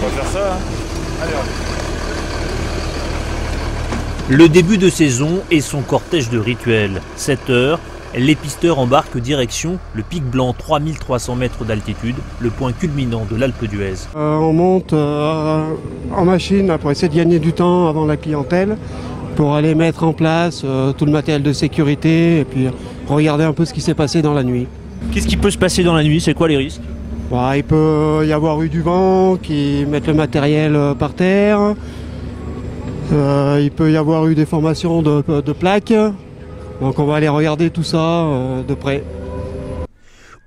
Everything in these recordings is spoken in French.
On va faire ça, hein. Allez, hop. Le début de saison et son cortège de rituels. 7 heures, les pisteurs embarquent direction le Pic Blanc, 3300 mètres d'altitude, le point culminant de l'Alpe d'Huez. On monte en machine pour essayer de gagner du temps avant la clientèle, pour aller mettre en place tout le matériel de sécurité et puis regarder un peu ce qui s'est passé dans la nuit. Qu'est-ce qui peut se passer dans la nuit? C'est quoi les risques? Il peut y avoir eu du vent qui mette le matériel par terre. Il peut y avoir eu des formations de plaques. Donc on va aller regarder tout ça de près.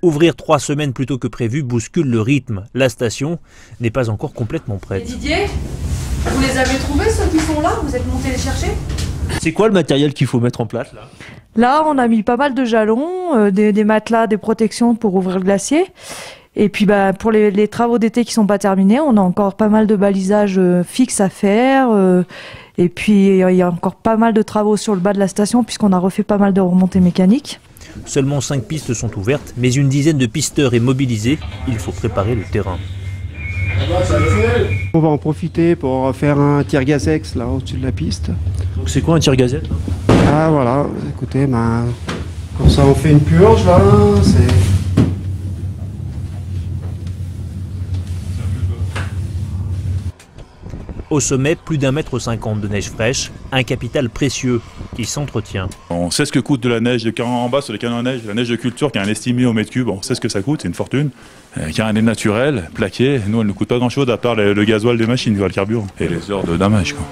Ouvrir 3 semaines plus tôt que prévu bouscule le rythme. La station n'est pas encore complètement prête. Et Didier, vous les avez trouvés ceux qui sont là? Vous êtes montés les chercher? C'est quoi le matériel qu'il faut mettre en place là? Là, on a mis pas mal de jalons, des matelas, des protections pour ouvrir le glacier. Et puis pour les travaux d'été qui sont pas terminés, on a encore pas mal de balisages fixes à faire. Et puis il y a encore pas mal de travaux sur le bas de la station puisqu'on a refait pas mal de remontées mécaniques. Seulement 5 pistes sont ouvertes, mais une dizaine de pisteurs est mobilisée. Il faut préparer le terrain. On va en profiter pour faire un tir gazex là au-dessus de la piste. Donc c'est quoi un tir gazette? Ah voilà, écoutez, comme ça on fait une purge là, c'est... Au sommet, plus d'1,50 m de neige fraîche, un capital précieux qui s'entretient. On sait ce que coûte de la neige en bas sur les canons à neige, la neige de culture qui est un estimé au mètre cube, on sait ce que ça coûte, c'est une fortune. Qui a un nez naturel, plaqué, nous elle ne coûte pas grand chose à part le gasoil des machines, le carburant et les heures de damage, quoi.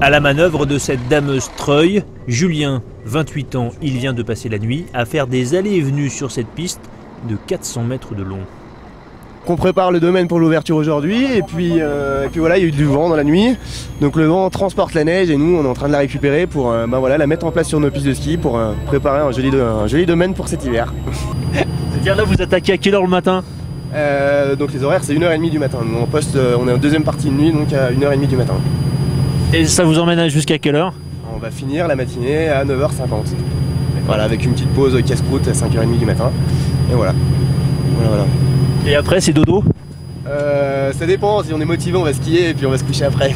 À la manœuvre de cette dameuse treuil, Julien, 28 ans, il vient de passer la nuit à faire des allées et venues sur cette piste de 400 mètres de long. On prépare le domaine pour l'ouverture aujourd'hui et puis voilà, il y a eu du vent dans la nuit, donc le vent transporte la neige et nous on est en train de la récupérer pour la mettre en place sur nos pistes de ski pour préparer un joli domaine pour cet hiver. C'est-à-dire là vous attaquez à quelle heure le matin? Donc les horaires c'est 1h30 du matin, on poste, on est en deuxième partie de nuit donc à 1h30 du matin. Et ça vous emmène jusqu'à quelle heure? On va finir la matinée à 9h50, voilà, avec une petite pause casse-croûte à 5h30 du matin et voilà. Et après, c'est dodo? Ça dépend, si on est motivé, on va skier et puis on va se coucher après.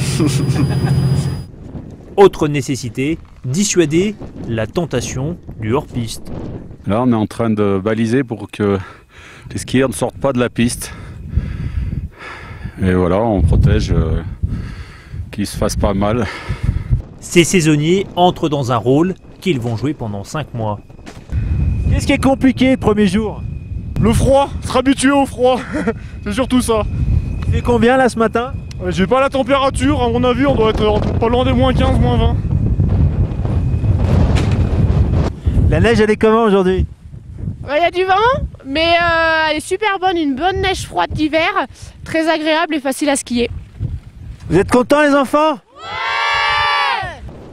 Autre nécessité, dissuader la tentation du hors-piste. Là, on est en train de baliser pour que les skieurs ne sortent pas de la piste. Et voilà, on protège qu'ils se fassent pas mal. Ces saisonniers entrent dans un rôle qu'ils vont jouer pendant 5 mois. Qu'est-ce qui est compliqué le premier jour? Le froid, se habituer au froid, c'est surtout ça. Il fait combien là ce matin? J'ai pas la température, à mon avis on doit être pas loin des moins 15, moins 20. La neige elle est comment aujourd'hui? Il y a du vent, mais elle est super bonne, une bonne neige froide d'hiver, très agréable et facile à skier. Vous êtes contents les enfants? Ouais!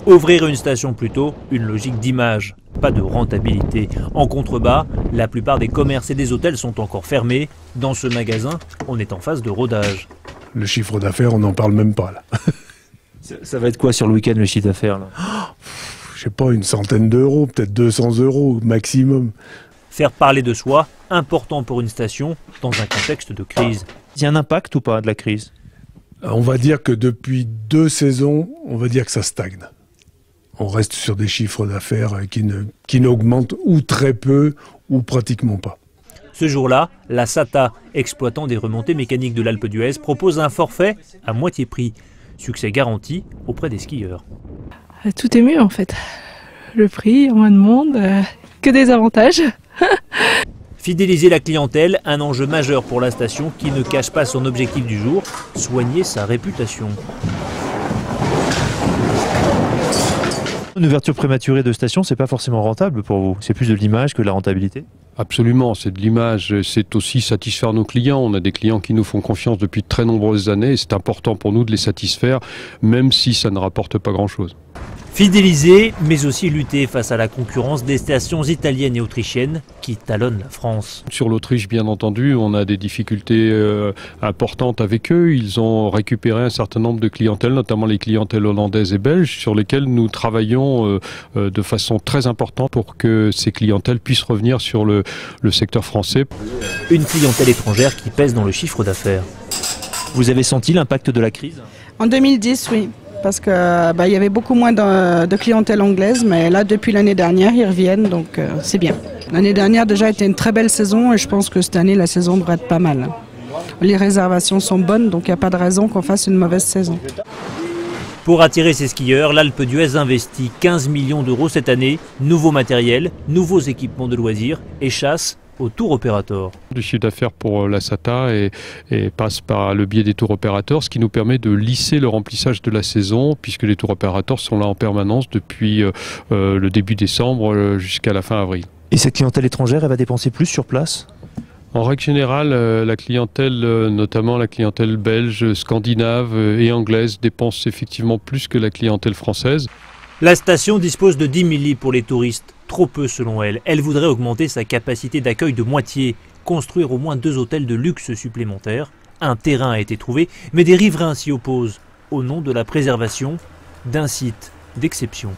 Ouvrir une station plus tôt, une logique d'image, pas de rentabilité. En contrebas, la plupart des commerces et des hôtels sont encore fermés. Dans ce magasin, on est en phase de rodage. Le chiffre d'affaires, on n'en parle même pas là. Ça va être quoi sur le week-end le chiffre d'affaires là? Je sais pas, une centaine d'euros, peut-être 200 € maximum. Faire parler de soi, important pour une station dans un contexte de crise. Il y a un impact ou pas de la crise? On va dire que depuis 2 saisons, on va dire que ça stagne. On reste sur des chiffres d'affaires qui n'augmentent ou très peu ou pratiquement pas. Ce jour-là, la SATA, exploitant des remontées mécaniques de l'Alpe d'Huez, propose un forfait à moitié prix. Succès garanti auprès des skieurs. Tout est mieux en fait. Le prix, moins de monde, que des avantages. Fidéliser la clientèle, un enjeu majeur pour la station qui ne cache pas son objectif du jour, soigner sa réputation. Une ouverture prématurée de station, c'est pas forcément rentable pour vous. C'est plus de l'image que de la rentabilité. Absolument, c'est de l'image, c'est aussi satisfaire nos clients. On a des clients qui nous font confiance depuis de très nombreuses années et c'est important pour nous de les satisfaire, même si ça ne rapporte pas grand-chose. Fidéliser, mais aussi lutter face à la concurrence des stations italiennes et autrichiennes qui talonnent la France. Sur l'Autriche, bien entendu, on a des difficultés importantes avec eux. Ils ont récupéré un certain nombre de clientèles, notamment les clientèles hollandaises et belges, sur lesquelles nous travaillons de façon très importante pour que ces clientèles puissent revenir sur le secteur français. Une clientèle étrangère qui pèse dans le chiffre d'affaires. Vous avez senti l'impact de la crise? En 2010, oui. Parce qu'il y avait beaucoup moins de clientèle anglaise, mais là, depuis l'année dernière, ils reviennent, donc c'est bien. L'année dernière, déjà, était une très belle saison, et je pense que cette année, la saison devrait être pas mal. Les réservations sont bonnes, donc il n'y a pas de raison qu'on fasse une mauvaise saison. Pour attirer ses skieurs, l'Alpe d'Huez investit 15 millions d'euros cette année. Nouveau matériel, nouveaux équipements de loisirs et chasse au tour opérateur. Le chiffre d'affaires pour la SATA et passe par le biais des tours opérateurs, ce qui nous permet de lisser le remplissage de la saison, puisque les tours opérateurs sont là en permanence depuis le début décembre jusqu'à la fin avril. Et cette clientèle étrangère, elle va dépenser plus sur place? En règle générale, la clientèle, notamment la clientèle belge, scandinave et anglaise, dépense effectivement plus que la clientèle française. La station dispose de 10 000 lits pour les touristes, trop peu selon elle. Elle voudrait augmenter sa capacité d'accueil de moitié, construire au moins 2 hôtels de luxe supplémentaires. Un terrain a été trouvé, mais des riverains s'y opposent, au nom de la préservation d'un site d'exception.